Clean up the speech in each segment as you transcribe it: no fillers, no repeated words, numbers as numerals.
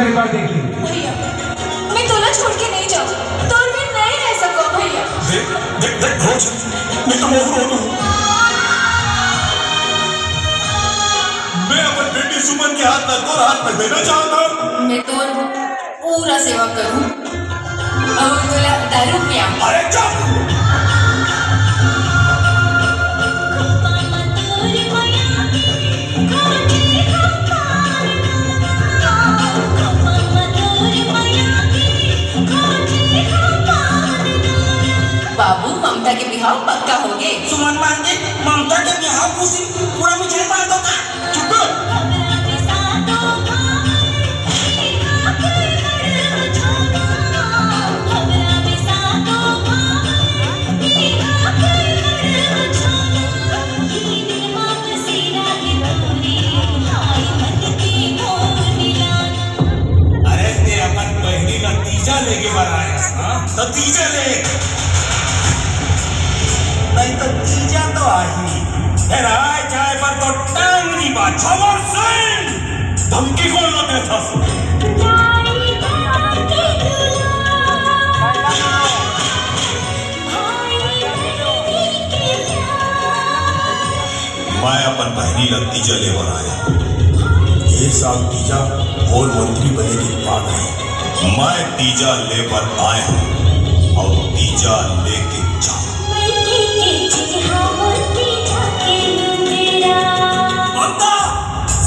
का एक बार देख ली। भैया मैं तोला छोड़ के नहीं जाऊँ तो मैं नहीं रह सकूँ भैया। देख देख देख रोज मैं तो मोहर हूँ। मैं अपन बेटी सुमन के हाथ में और हाथ में देना चाहता हूँ। मैं तो पूरा सेवा करूँ और तोला दारू पिया। अरे चुप। बाबू ममता के बिहाव पक्का हो गए। सुमन मान के ममता के बिहाव खुशी पूरा मिठाई मार दो का। चुप। अरे ते अपन पहली नतीजा लेके बनाया ना नतीजा ले नहीं तो तीजा तो आही राय चाय पर तो टांगनी बात छमर सिंह धमकी कौन लो देता मैं अपन पहली नतीजा लेकर आया। ये साल तीजा और मंत्री बने के बाद है। मैं तीजा लेकर आया हूँ और तीजा लेके जाऊँ।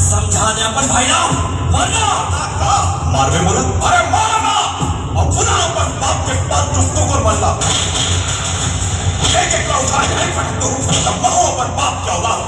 समझा दे अपन भाई ना वरना मारवे बोला अरे मारना और पुनः अपन बाप के पास चुप्तों को मरना। एक एक का उठा के नहीं पकड़ते हूँ तब बहु अपन बाप क्या औलाद